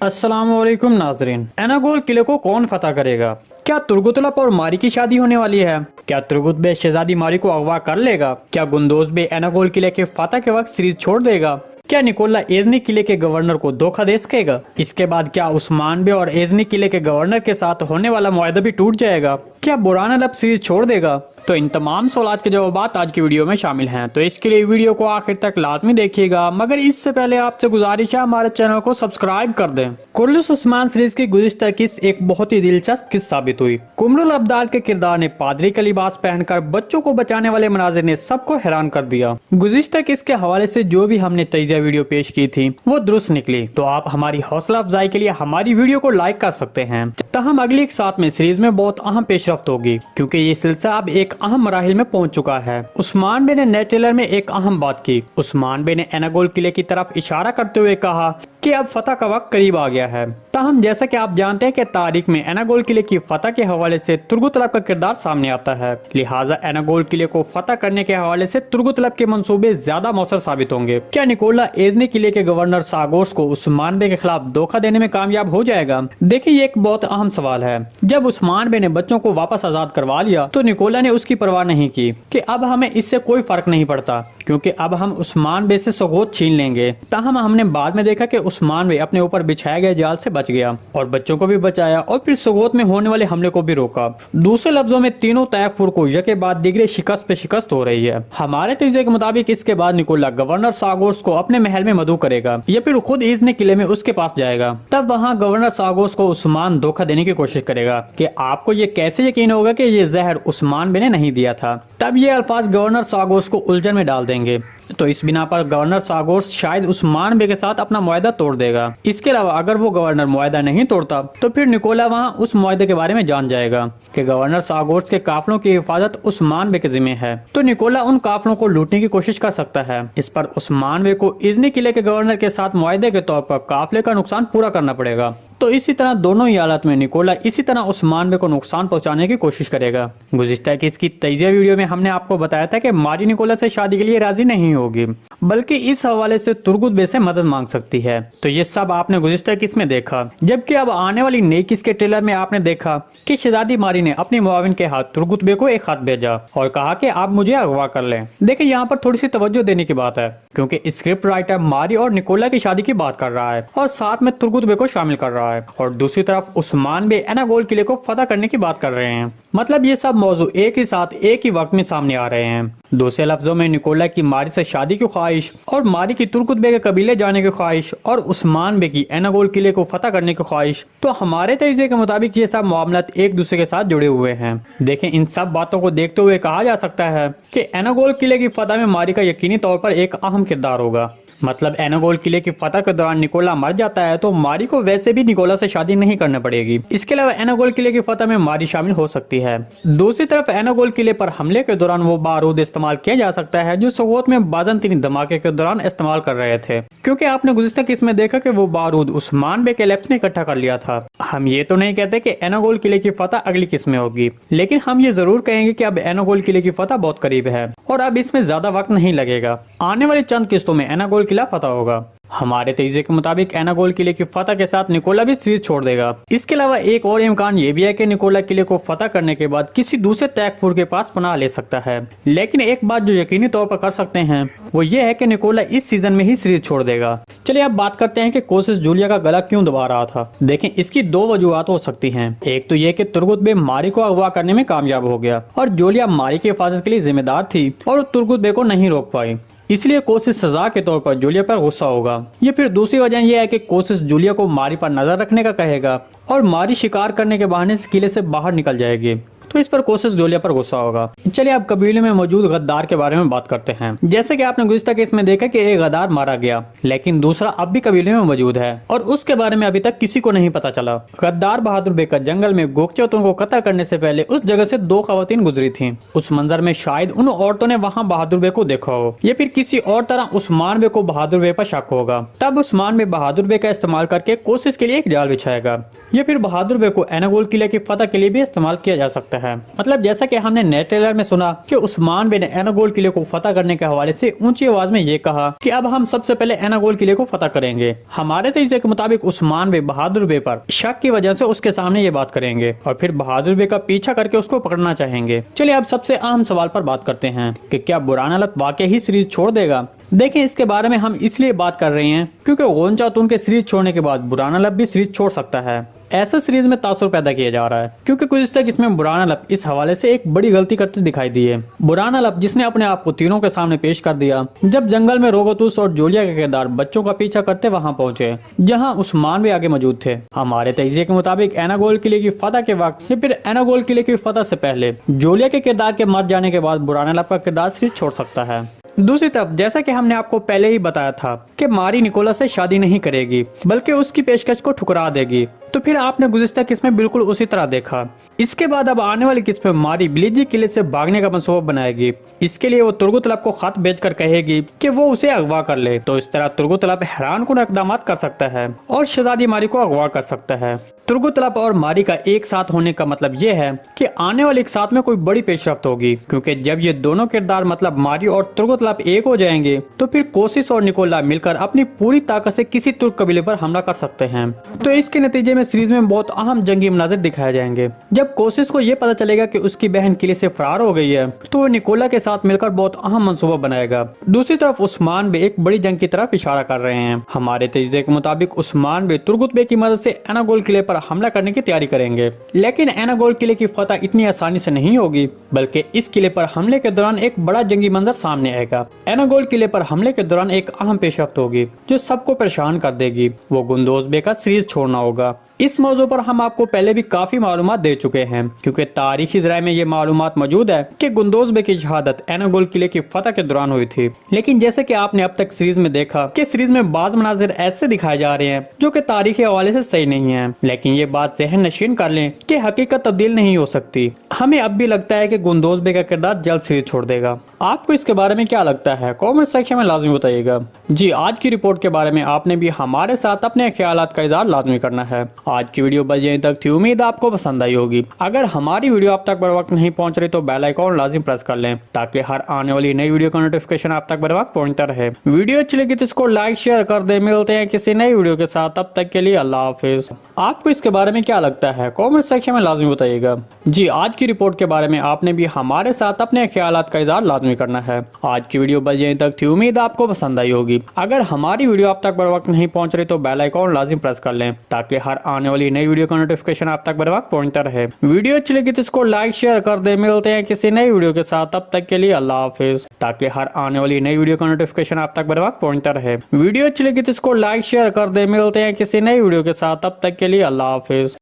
अस्सलाम वालेकुम नाजरीन। एनागोल किले को कौन फतह करेगा? क्या तुर्गुतलब और मारी की शादी होने वाली है? क्या तुर्गुत बे शहजादी मारी को अगवा कर लेगा? क्या गुंदोज बे एनागोल किले के फतह के वक्त सीरीज छोड़ देगा? क्या निकोला एजनी किले के गवर्नर को धोखा दे सकेगा? इसके बाद क्या उस्मान बे और एजनी किले के गवर्नर के साथ होने वाला मुआहदा भी टूट जाएगा? क्या बुरहान अल अब सीरीज छोड़ देगा? तो इन तमाम सवालात के जवाब आज की वीडियो में शामिल हैं, तो इसके लिए वीडियो को आखिर तक लाजमी देखिएगा। मगर इससे पहले आपसे गुजारिश है हमारे चैनल को सब्सक्राइब कर दें। कुर्लिस उस्मान सीरीज की गुज़िश्ता किस्त एक बहुत ही दिलचस्प किस्त साबित हुई। कुमरुल अब्दाल के किरदार ने पादरी का लिबास पहनकर बच्चों को बचाने वाले मनाजिर ने सबको हैरान कर दिया। गुज़िश्ता किस्त के हवाले से जो भी हमने तजिया वीडियो पेश की थी वो दुरुस्त निकली, तो आप हमारी हौसला अफजाई के लिए हमारी वीडियो को लाइक कर सकते हैं। तहम अगली एक साथ में सीरीज में बहुत अहम पेशरफ्त होगी, क्योंकि ये सिलसिला अब एक अहम मराहिल में पहुंच चुका है। उस्मान बे ने नए ट्रेलर में एक अहम बात की। उस्मान बे ने एनागोल किले की तरफ इशारा करते हुए कहा कि अब फतह का वक्त करीब आ गया है। ताहम जैसा कि आप जानते हैं कि तारीख में एनागोल किले की फतह के हवाले से तुर्गुतलब का किरदार सामने आता है, लिहाजा एनागोल किले को फतह करने के हवाले से तुर्गुतलब के मंसूबे ज्यादा मौसर साबित होंगे। क्या निकोला एजनी किले के गवर्नर सागोर्स को उस्मान बे के खिलाफ धोखा देने में कामयाब हो जाएगा? देखिए, ये एक बहुत अहम सवाल है। जब उस्मान बे ने बच्चों को वापस आजाद करवा लिया तो निकोला ने उसकी परवाह नहीं की कि अब हमें इससे कोई फर्क नहीं पड़ता, क्योंकि अब हम उस्मान बे से सगोत छीन लेंगे। ताहम हमने बाद में देखा कि उस्मान बे अपने ऊपर बिछाए गए जाल से बच गया और बच्चों को भी बचाया और फिर सगोत में होने वाले हमले को भी रोका। दूसरे लफ्जों में तीनों तैयफुर को यके बाद दिगरे शिकस्त पे शिकस्त हो रही है। हमारे तजिए के मुताबिक इसके बाद निकोला गवर्नर सागोर्स को अपने महल में मदऊ करेगा या फिर खुद इजनी किले में उसके पास जाएगा। तब वहाँ गवर्नर सागोर्स को उस्मान धोखा देने की कोशिश करेगा कि आपको ये कैसे यकीन होगा कि ये जहर उस्मान बे ने नहीं दिया था। तब ये अल्फाज गवर्नर सागोर्स को उलझन में डाल देंगे, तो इस बिना पर गवर्नर सागोर्स शायद उस्मान बे के साथ अपना मुआहदा तोड़ देगा। इसके अलावा अगर वो गवर्नर मुआहदा नहीं तोड़ता तो फिर निकोला वहाँ उस मुआहदे के बारे में जान जाएगा कि गवर्नर सागोर्स के काफिलों की हिफाजत उस्मान बे के जिम्मे है, तो निकोला उन काफिलों को लूटने की कोशिश कर सकता है। इस पर उस्मान बे को इजनी किले के गवर्नर के साथ मुआहदे के तौर पर काफिले का नुकसान पूरा करना पड़ेगा। तो इसी तरह दोनों ही हालत में निकोला इसी तरह उस्मान बे को नुकसान पहुंचाने की कोशिश करेगा। गुज़िश्ता की इसकी तजिया वीडियो में हमने आपको बताया था कि मारी निकोला से शादी के लिए राजी नहीं होगी, बल्कि इस हवाले से तुर्गुत बे से मदद मांग सकती है। तो ये सब आपने गुज़िश्ता किस्त में देखा, जबकि अब आने वाली नई किस्त के ट्रेलर में आपने देखा कि शहजादी मारी ने अपने मुआविन के हाथ तुर्गुत बे को एक खत भेजा और कहा कि आप मुझे अगवा कर लें। देखिए, यहाँ पर थोड़ी सी तवज्जो देने की बात है, क्योंकि स्क्रिप्ट राइटर मारी और निकोला की शादी की बात कर रहा है और साथ में तुर्गुत बे को शामिल कर रहा है, और दूसरी तरफ उस्मान बे एनागोल किले को फतह करने की बात कर रहे हैं। मतलब ये सब मौजू एक ही साथ एक ही वक्त में सामने आ रहे हैं। दूसरे लफ्जों में निकोला की मारी से शादी की ख्वाहिश और मारी की तुर्गुत बे के कबीले जाने की ख्वाहिश और उस्मान बे की एनागोल किले को फतह करने की ख्वाहिश, तो हमारे तजिए के मुताबिक ये सब मामलात एक दूसरे के साथ जुड़े हुए हैं। देखें, इन सब बातों को देखते हुए कहा जा सकता है कि एनागोल किले की फतह में मारी का यकीनी तौर पर एक अहम किरदार होगा। मतलब एनागोल किले की फतह के दौरान निकोला मर जाता है तो मारी को वैसे भी निकोला से शादी नहीं करनी पड़ेगी। इसके अलावा एनागोल किले की फतह में मारी शामिल हो सकती है। दूसरी तरफ एनागोल किले पर हमले के दौरान वो बारूद इस्तेमाल किया जा सकता है जो सगोत में बाज़ंतीनी धमाके के दौरान इस्तेमाल कर रहे थे, क्योंकि आपने गुज़िश्ता किस्त में देखा कि वो बारूद उस्मान बे के लैब्स ने इकट्ठा कर लिया था। हम ये तो नहीं कहते कि एनागोल किले की फतह अगली किस्त में होगी, लेकिन हम ये जरूर कहेंगे कि अब एनागोल किले की फतह बहुत करीब है और अब इसमें ज्यादा वक्त नहीं लगेगा। आने वाली चंद किस्तों में एनागोल किला फतह होगा। हमारे तजिए के मुताबिक एनागोल किले की फतह के साथ निकोला भी सीरीज छोड़ देगा। इसके अलावा एक और इम्कान ये भी है कि निकोला किले को फतह करने के बाद किसी दूसरे तैयफुर के पास पनाह ले सकता है। लेकिन एक बात जो यकीनी तौर पर कर सकते हैं वो ये है कि निकोला इस सीजन में ही सीरीज छोड़ देगा। चलिए अब बात करते हैं कि कोसिस जूलिया का गला क्यों दबा रहा था। देखें, इसकी दो वजूहत हो सकती हैं। एक तो ये कि तुर्गुत बे मारी को अगवा करने में कामयाब हो गया और जूलिया मारी की हिफाजत के लिए जिम्मेदार थी और तुर्गुत बे को नहीं रोक पाई, इसलिए कोसिस सजा के तौर पर जूलिया पर गुस्सा होगा। ये फिर दूसरी वजह यह है कि कोसिस जूलिया को मारी पर नजर रखने का कहेगा और मारी शिकार करने के बहाने से किले से बाहर निकल जाएगी, तो इस पर कोसिस जूलिया पर गुस्सा होगा। चलिए अब कबीले में मौजूद गद्दार के बारे में बात करते हैं। जैसे कि आपने गुज़िश्ता केस में देखा कि एक गद्दार मारा गया, लेकिन दूसरा अब भी कबीले में मौजूद है और उसके बारे में अभी तक किसी को नहीं पता चला। गद्दार बहादुर बे का जंगल में गोकचौतों को कत्ल करने से पहले उस जगह से दो खवातीन गुजरी थी। उस मंजर में शायद उन औरतों ने वहाँ बहादुर बे को देखा हो या फिर किसी और तरह उस्मान बे को बहादुर बे पर शक होगा। तब उस्मान बे बहादुर बे का इस्तेमाल करके कोशिश के लिए एक जाल बिछाएगा या फिर बहादुर बे को एनागोल किले की फतह के लिए भी इस्तेमाल किया जा सकता है। मतलब जैसा कि हमने नए ट्रेलर में सुना कि उस्मान बे ने एनागोल किले को फतह करने के हवाले से ऊंची आवाज में ये कहा कि अब हम सबसे पहले एनागोल किले को फतह करेंगे। हमारे तजज़िये के मुताबिक उस्मान बे बहादुर बे पर शक की वजह से उसके सामने ये बात करेंगे और फिर बहादुर बे का पीछा करके उसको पकड़ना चाहेंगे। चलिए अब सबसे अहम सवाल पर बात करते हैं कि क्या बुरहान अल हक वाकई ही सीरीज छोड़ देगा। देखें, इसके बारे में हम इसलिए बात कर रहे हैं क्योंकि गोंचा तुन के सीरीज छोड़ने के बाद बुरहान अल हक भी सीरीज छोड़ सकता है। ऐसा सीरीज में तासुर पैदा किया जा रहा है क्योंकि कुछ तक इसमें बुरहान अल हक इस हवाले से एक बड़ी गलती करते दिखाई दी है। बुरहान अल हक जिसने अपने आप को तीनों के सामने पेश कर दिया जब जंगल में रोगतुस और जोलिया के किरदार बच्चों का पीछा करते वहां पहुंचे जहां उस्मान भी आगे मौजूद थे। हमारे तजज़िये के मुताबिक एनागोल किले की फतह के वक्त या फिर एनागोल किले की फतह से पहले जोलिया के किरदार के मर जाने के बाद बुरहान अल हक का किरदार सीरीज छोड़ सकता है। दूसरी तरफ जैसा कि हमने आपको पहले ही बताया था कि मारी निकोलस से शादी नहीं करेगी बल्कि उसकी पेशकश को ठुकरा देगी, तो फिर आपने गुज़िश्ता किस्म में बिल्कुल उसी तरह देखा। इसके बाद अब आने वाली किस्म में मारी बिलीजी किले से भागने का मंसूबा बनाएगी। इसके लिए वो तुर्गुत अल हक को खत भेजकर कहेगी कि वो उसे अगवा कर ले, तो इस तरह तुर्गुत अल हक हैरान कुन इक़दाम कर सकता है और शहजादी मारी को अगवा कर सकता है। तुर्गुत अल हक और मारी का एक साथ होने का मतलब ये है कि आने वाले एक साथ में कोई बड़ी पेशरफ्त होगी, क्योंकि जब ये दोनों किरदार मतलब मारी और तुर्गुत अल हक एक हो जाएंगे तो फिर कोशिश और निकोला मिलकर अपनी पूरी ताकत से किसी तुर्क कबीले पर हमला कर सकते हैं। तो इसके नतीजे में सीरीज में बहुत अहम जंगी मनाज़िर दिखाए जाएंगे। जब कोशिश को ये पता चलेगा कि उसकी बहन किले से फरार हो गई है तो वो निकोला के साथ मिलकर बहुत अहम मंसूबा बनाएगा। दूसरी तरफ उस्मान बे एक बड़ी जंग की तरफ इशारा कर रहे हैं। हमारे तजज़िये के मुताबिक उस्मान बे तुर्गुत बे की मदद से एनागोल किले पर हमला करने की तैयारी करेंगे, लेकिन एनागोल किले की फतह इतनी आसानी से नहीं होगी, बल्कि इस किले पर हमले के दौरान एक बड़ा जंगी मंजर सामने आएगा। एनागोल किले पर हमले के दौरान एक अहम पेशरफ्त होगी जो सबको परेशान कर देगी, वो गुंदोज बे का सीरीज छोड़ना होगा। इस मौजू पर हम आपको पहले भी काफी मालूमात दे चुके हैं, क्योंकि तारीखी ज़राए में ये मालूमात मौजूद है कि गुंदोज बे की शहादत एनागोल किले की फतह के दौरान हुई थी। लेकिन जैसे कि आपने अब तक सीरीज में देखा कि सीरीज में बाज मनाजिर ऐसे दिखाए जा रहे हैं जो कि तारीखी हवाले से सही नहीं है, लेकिन ये बात ज़हन नशीन कर लें कि हकीकत तब्दील नहीं हो सकती। हमें अब भी लगता है कि गुंदोज बे का किरदार जल्द सीरीज छोड़ देगा। आपको इसके बारे में क्या लगता है? कमेंट सेक्शन में लाजमी बताइएगा। जी, आज की रिपोर्ट के बारे में आपने भी हमारे साथ अपने ख्यालात का इज़हार लाजमी करना है। आज की वीडियो बस यहीं तक थी, उम्मीद आपको पसंद आई होगी। अगर हमारी वीडियो आप तक बर वक्त नहीं पहुंच रही तो बेल आइकॉन लाजिम प्रेस कर लें ताकि हर आने वाली नई वीडियो का नोटिफिकेशन आप तक बर वक्त पहुंचता रहे। वीडियो अच्छी लगी तो इसको लाइक शेयर कर दे। मिलते हैं किसी नई वीडियो के साथ, तब तक के लिए अल्लाह हाफिज। आपको इसके बारे में क्या लगता है? कमेंट सेक्शन में लाजमी बताइएगा। जी, आज की रिपोर्ट के बारे में आपने भी हमारे साथ अपने ख्यालात का इज़हार लाजमी करना है। आज की वीडियो बस यहीं तक थी, उम्मीद आपको पसंद आई होगी। अगर हमारी वीडियो आप तक बर वक्त नहीं पहुंच रही तो बेल आइकॉन लाजिम प्रेस कर लें ताकि हर आने वाली नई वीडियो का नोटिफिकेशन आप तक बर वक्त पहुंचता रहे। वीडियो अच्छी लगी तो इसको लाइक शेयर कर दे। मिलते हैं किसी नई वीडियो के साथ, तब तक के लिए अल्लाह हाफिज। ताकि हर आने वाली नई वीडियो का नोटिफिकेशन आप तक बर वक्त पहुंचता रहे। वीडियो अच्छी लगी तो इसको लाइक शेयर कर दे। मिलते हैं किसी नई वीडियो के साथ, तब तक के लिए अल्लाह हाफिज।